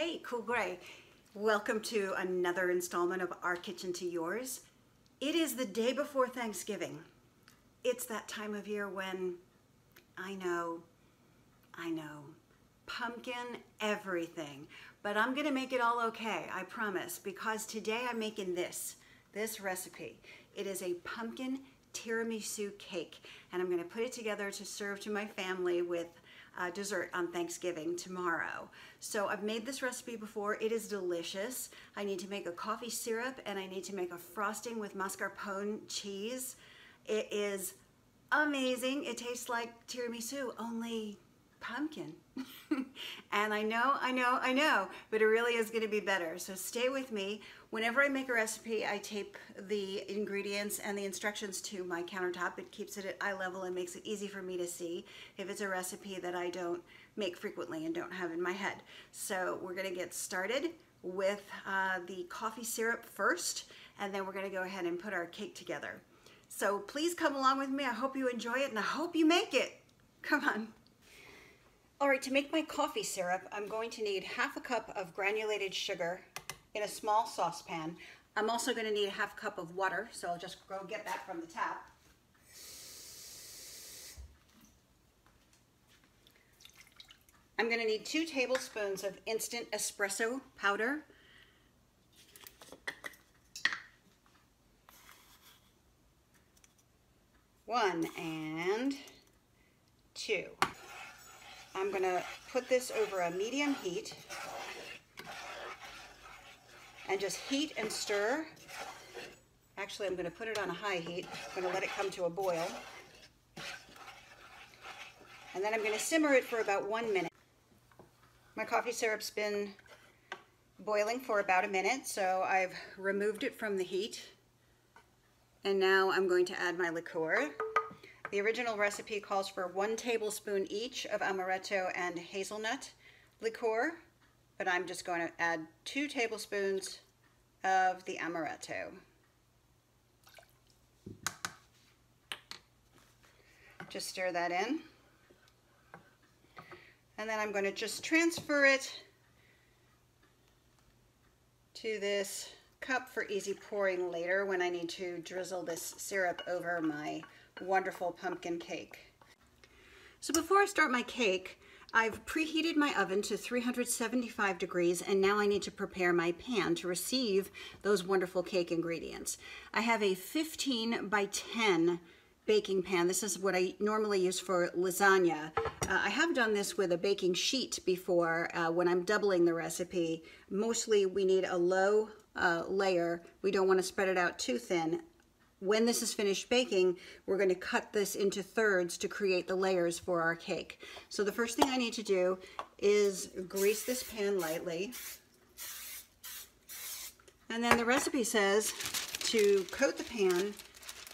Hey, cool gray. Welcome to another installment of Our Kitchen to Yours. It is the day before Thanksgiving. It's that time of year when, I know, pumpkin everything. But I'm gonna make it all okay, I promise, because today I'm making this recipe. It is a pumpkin tiramisu cake, and I'm gonna put it together to serve to my family with dessert on Thanksgiving tomorrow. So I've made this recipe before. It is delicious. I need to make a coffee syrup and I need to make a frosting with mascarpone cheese. It is amazing. It tastes like tiramisu, only pumpkin. And I know, but it really is going to be better. So stay with me. Whenever I make a recipe, I tape the ingredients and the instructions to my countertop. It keeps it at eye level and makes it easy for me to see if it's a recipe that I don't make frequently and don't have in my head. So we're going to get started with the coffee syrup first, and then we're going to go ahead and put our cake together. So please come along with me. I hope you enjoy it and I hope you make it. Come on. All right, to make my coffee syrup, I'm going to need half a cup of granulated sugar in a small saucepan. I'm also going to need a half cup of water, so I'll just go get that from the tap. I'm going to need 2 tablespoons of instant espresso powder. One and 2. I'm going to put this over a medium heat and just heat and stir. Actually, I'm going to put it on a high heat. I'm going to let it come to a boil. And then I'm going to simmer it for about 1 minute. My coffee syrup's been boiling for about a minute, so I've removed it from the heat. And now I'm going to add my liqueur. The original recipe calls for 1 tablespoon each of amaretto and hazelnut liqueur, but I'm just going to add 2 tablespoons of the amaretto. Just stir that in. And then I'm going to just transfer it to this cup for easy pouring later when I need to drizzle this syrup over my wonderful pumpkin cake. So before I start my cake, I've preheated my oven to 375 degrees, and now I need to prepare my pan to receive those wonderful cake ingredients. I have a 15 by 10 baking pan. This is what I normally use for lasagna. I have done this with a baking sheet before when I'm doubling the recipe. Mostly we need a low layer. We don't want to spread it out too thin. When this is finished baking, we're going to cut this into thirds to create the layers for our cake. So the first thing I need to do is grease this pan lightly. And then the recipe says to coat the pan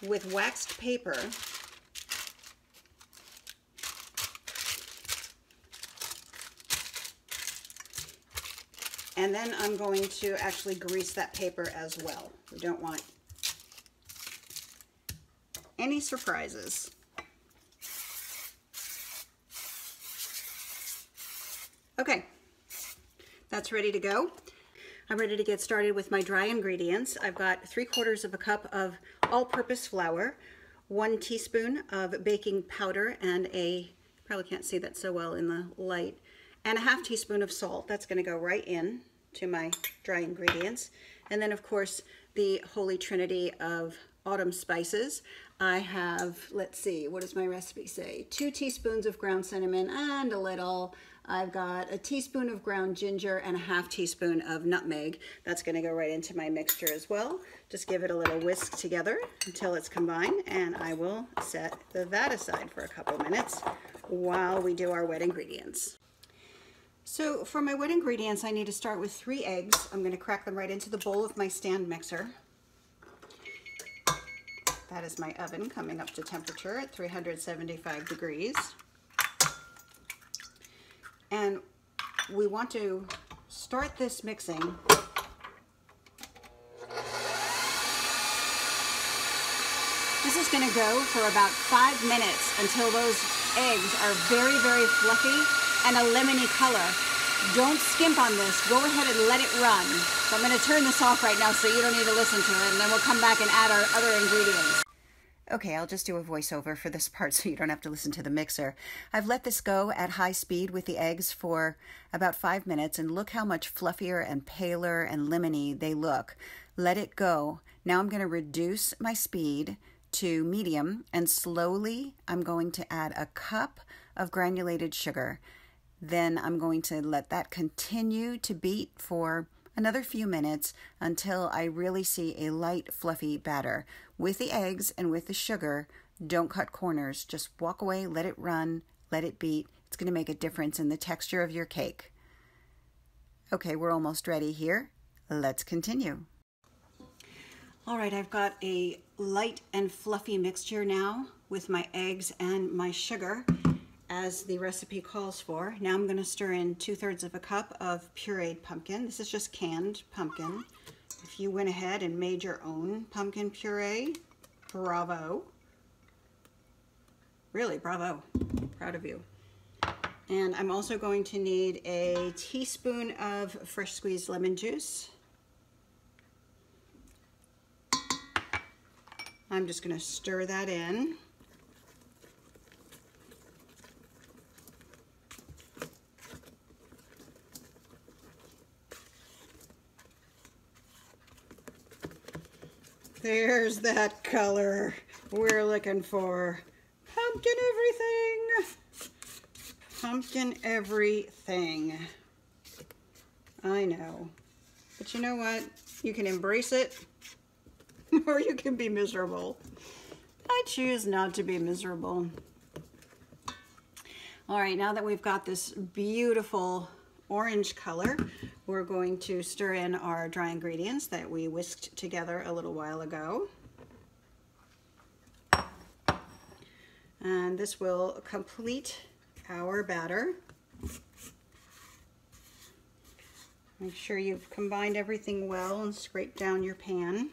with waxed paper. And then I'm going to actually grease that paper as well. We don't want any surprises. Okay, that's ready to go. I'm ready to get started with my dry ingredients. I've got 3/4 of a cup of all-purpose flour, 1 teaspoon of baking powder, and you probably can't see that so well in the light, and a 1/2 teaspoon of salt. That's going to go right in to my dry ingredients. And then, of course, the holy trinity of autumn spices. I have, let's see, what does my recipe say? 2 teaspoons of ground cinnamon and a little. I've got a teaspoon of ground ginger and a 1/2 teaspoon of nutmeg. That's going to go right into my mixture as well. Just give it a little whisk together until it's combined, and I will set that aside for a couple minutes while we do our wet ingredients. So for my wet ingredients, I need to start with 3 eggs. I'm going to crack them right into the bowl of my stand mixer. That is my oven coming up to temperature at 375 degrees. And we want to start this mixing This is going to go for about 5 minutes until those eggs are very, very fluffy and a lemony color. Don't skimp on this. Go ahead and let it run. So I'm going to turn this off right now so you don't need to listen to it, and then we'll come back and add our other ingredients. Okay, I'll just do a voiceover for this part so you don't have to listen to the mixer. I've let this go at high speed with the eggs for about 5 minutes, and look how much fluffier and paler and lemony they look. Let it go. Now I'm going to reduce my speed to medium, and slowly I'm going to add a cup of granulated sugar. Then I'm going to let that continue to beat for another few minutes until I really see a light, fluffy batter. With the eggs and with the sugar, don't cut corners. Just walk away, let it run, let it beat. It's going to make a difference in the texture of your cake. Okay, we're almost ready here. Let's continue. All right, I've got a light and fluffy mixture now with my eggs and my sugar, as the recipe calls for. Now I'm going to stir in 2/3 of a cup of pureed pumpkin. This is just canned pumpkin. If you went ahead and made your own pumpkin puree, bravo. Really, bravo. Proud of you. And I'm also going to need a teaspoon of fresh squeezed lemon juice. I'm just going to stir that in. There's that color we're looking for. Pumpkin everything. Pumpkin everything. I know. But you know what? You can embrace it, or you can be miserable. I choose not to be miserable. All right, now that we've got this beautiful orange color, we're going to stir in our dry ingredients that we whisked together a little while ago. And this will complete our batter. Make sure you've combined everything well and scraped down your pan.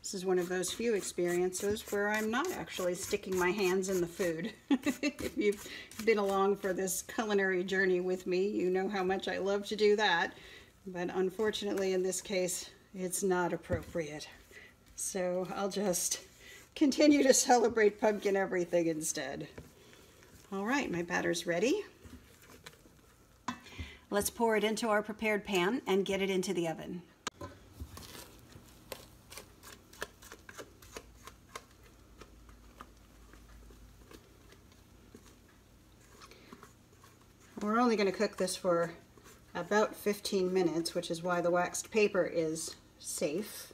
This is one of those few experiences where I'm not actually sticking my hands in the food. If you've been along for this culinary journey with me, you know how much I love to do that. But unfortunately, in this case, it's not appropriate. So I'll just continue to celebrate pumpkin everything instead. All right, my batter's ready. Let's pour it into our prepared pan and get it into the oven. We're only going to cook this for about 15 minutes, which is why the waxed paper is safe.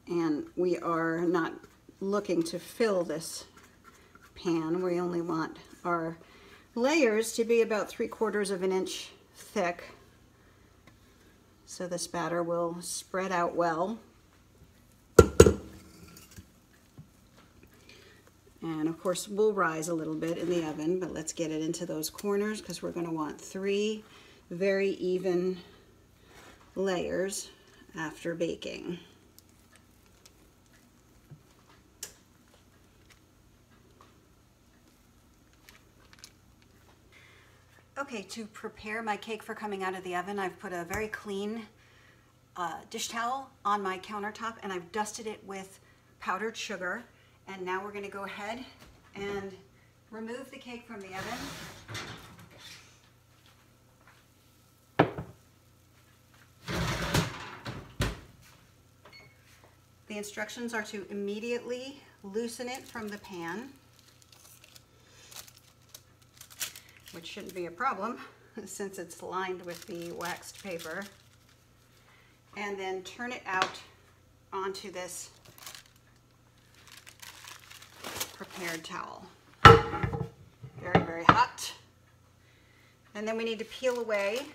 And we are not looking to fill this pan. We only want our layers to be about 3/4 of an inch thick, so this batter will spread out well. And of course we'll rise a little bit in the oven, but let's get it into those corners because we're going to want 3 very even layers after baking. Okay, to prepare my cake for coming out of the oven, I've put a very clean dish towel on my countertop, and I've dusted it with powdered sugar. And now we're going to go ahead and remove the cake from the oven. The instructions are to immediately loosen it from the pan, which shouldn't be a problem since it's lined with the waxed paper, and then turn it out onto this prepared towel. Very, very hot. And then we need to peel away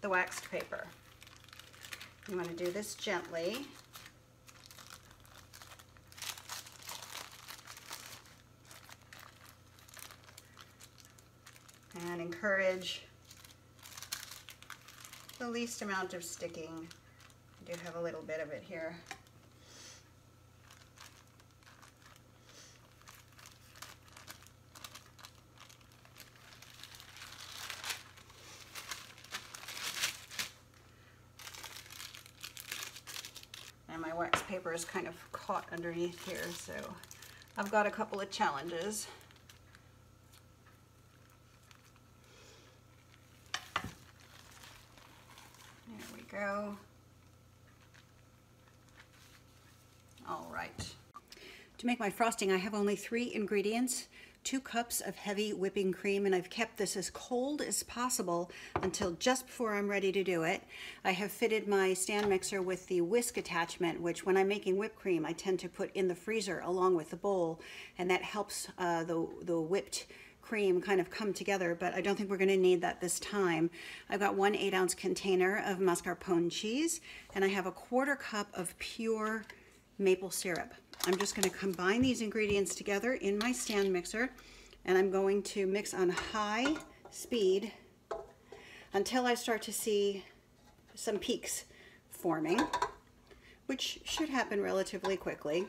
the waxed paper. You want to do this gently. And encourage the least amount of sticking. I do have a little bit of it here. paper is kind of caught underneath here, so I've got a couple of challenges. There we go. All right. To make my frosting, I have only 3 ingredients. 2 cups of heavy whipping cream, and I've kept this as cold as possible until just before I'm ready to do it. I have fitted my stand mixer with the whisk attachment, which when I'm making whipped cream, I tend to put in the freezer along with the bowl, and that helps the whipped cream kind of come together, but I don't think we're going to need that this time. I've got 1 8-ounce container of mascarpone cheese, and I have a 1/4 cup of pure maple syrup. I'm just going to combine these ingredients together in my stand mixer, and I'm going to mix on high speed until I start to see some peaks forming, which should happen relatively quickly.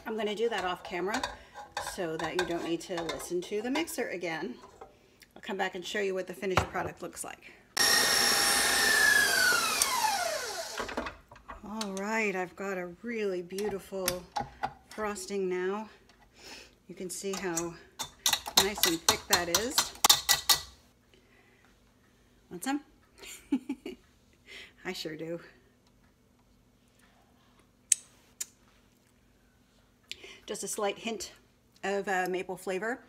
I'm going to do that off camera so that you don't need to listen to the mixer again. I'll come back and show you what the finished product looks like. All right, I've got a really beautiful frosting now. You can see how nice and thick that is. Want some? I sure do. Just a slight hint of maple flavor,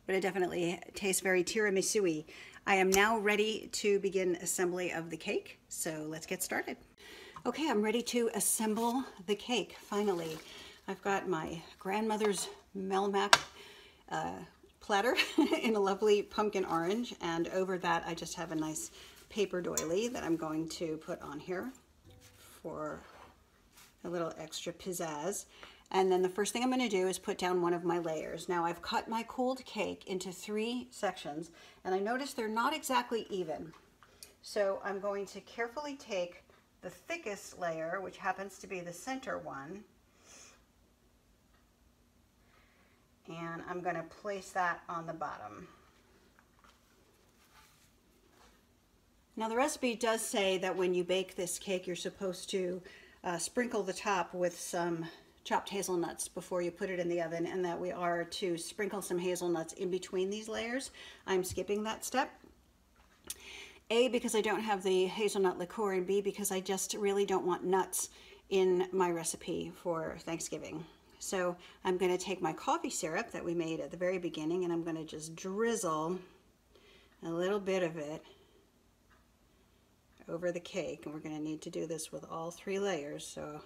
but it definitely tastes very tiramisu-y. I am now ready to begin assembly of the cake, so let's get started. Okay, I'm ready to assemble the cake, finally. I've got my grandmother's Melmac platter in a lovely pumpkin orange, and over that I just have a nice paper doily that I'm going to put on here for a little extra pizzazz. And then the first thing I'm going to do is put down one of my layers. Now I've cut my cooled cake into 3 sections, and I notice they're not exactly even. So I'm going to carefully take the thickest layer, which happens to be the center one, and I'm going to place that on the bottom. Now the recipe does say that when you bake this cake, you're supposed to sprinkle the top with some chopped hazelnuts before you put it in the oven, and that we are to sprinkle some hazelnuts in between these layers. I'm skipping that step. A, because I don't have the hazelnut liqueur, and B, because I just really don't want nuts in my recipe for Thanksgiving. So I'm going to take my coffee syrup that we made at the very beginning, and I'm going to just drizzle a little bit of it over the cake. And we're going to need to do this with all 3 layers, so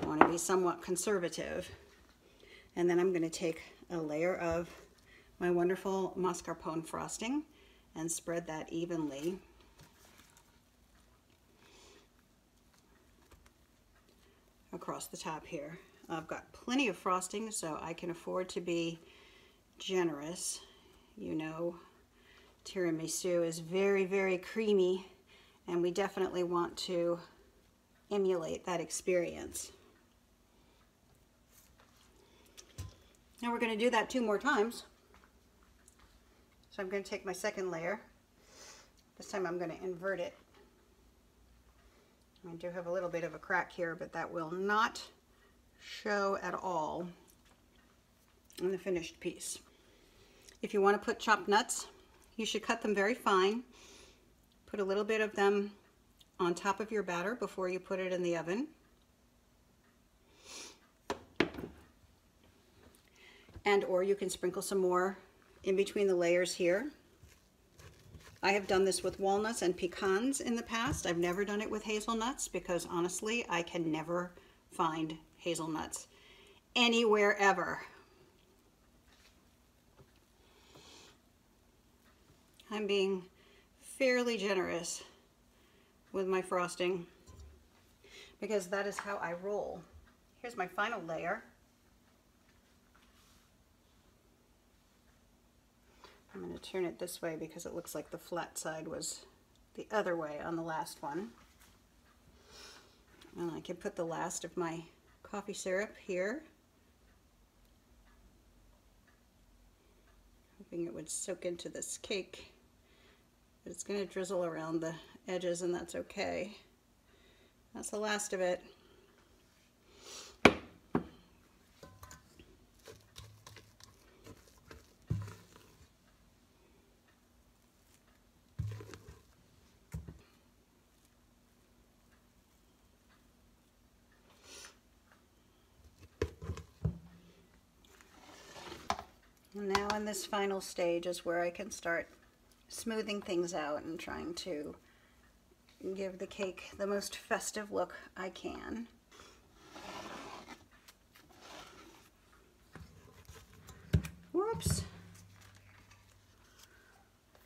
I want to be somewhat conservative. And then I'm going to take a layer of my wonderful mascarpone frosting and spread that evenly. Across the top here. I've got plenty of frosting, so I can afford to be generous. You know, tiramisu is very, very creamy, and we definitely want to emulate that experience. Now we're going to do that 2 more times. So I'm going to take my second layer. This time I'm going to invert it. I do have a little bit of a crack here, but that will not show at all in the finished piece. If you want to put chopped nuts, you should cut them very fine. Put a little bit of them on top of your batter before you put it in the oven. And or you can sprinkle some more in between the layers here. I have done this with walnuts and pecans in the past. I've never done it with hazelnuts because honestly, I can never find hazelnuts anywhere ever. I'm being fairly generous with my frosting because that is how I roll. Here's my final layer. I'm going to turn it this way because it looks like the flat side was the other way on the last one. And I can put the last of my coffee syrup here. Hoping it would soak into this cake. But it's going to drizzle around the edges, and that's okay. That's the last of it. Now in this final stage is where I can start smoothing things out and trying to give the cake the most festive look I can. Whoops.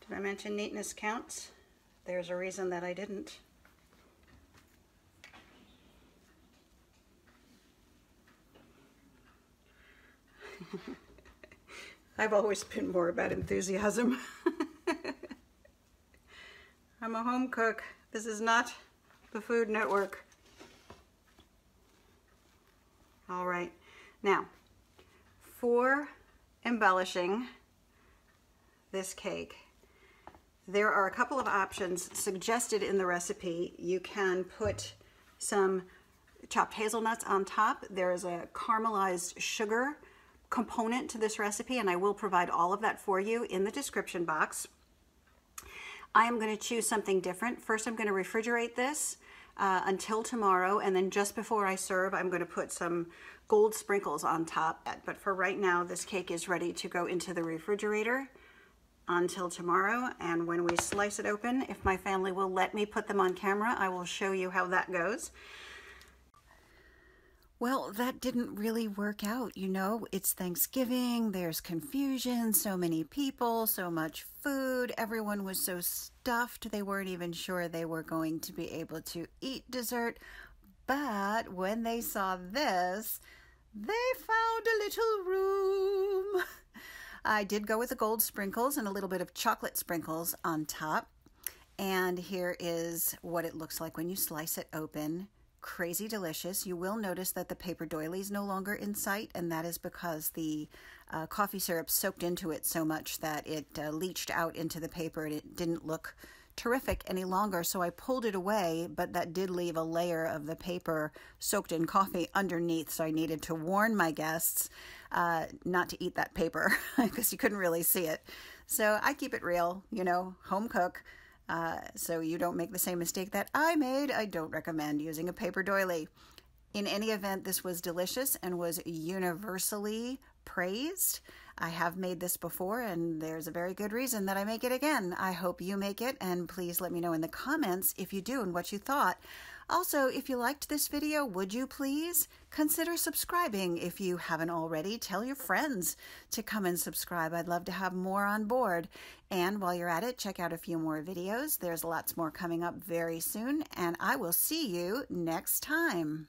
Did I mention neatness counts? There's a reason that I didn't. I've always been more about enthusiasm. I'm a home cook. This is not the Food Network. All right. Now, for embellishing this cake, there are a couple of options suggested in the recipe. You can put some chopped hazelnuts on top. There is a caramelized sugar component to this recipe, and I will provide all of that for you in the description box. I am going to choose something different. First, I'm going to refrigerate this until tomorrow, and then just before I serve, I'm going to put some gold sprinkles on top. But for right now, this cake is ready to go into the refrigerator until tomorrow, and when we slice it open, if my family will let me put them on camera, I will show you how that goes. Well, that didn't really work out, you know. It's Thanksgiving, there's confusion, so many people, so much food. Everyone was so stuffed, they weren't even sure they were going to be able to eat dessert. But when they saw this, they found a little room. I did go with the gold sprinkles and a little bit of chocolate sprinkles on top. And here is what it looks like when you slice it open. Crazy delicious. You will notice that the paper doily is no longer in sight, and that is because the coffee syrup soaked into it so much that it leached out into the paper, and it didn't look terrific any longer. So I pulled it away, but that did leave a layer of the paper soaked in coffee underneath, so I needed to warn my guests not to eat that paper because you couldn't really see it. So I keep it real, you know, home cook. So you don't make the same mistake that I made. I don't recommend using a paper doily. In any event, this was delicious and was universally praised. I have made this before, and there's a very good reason that I make it again. I hope you make it, and please let me know in the comments if you do and what you thought. Also, if you liked this video, would you please consider subscribing if you haven't already? Tell your friends to come and subscribe. I'd love to have more on board. And while you're at it, check out a few more videos. There's lots more coming up very soon, and I will see you next time.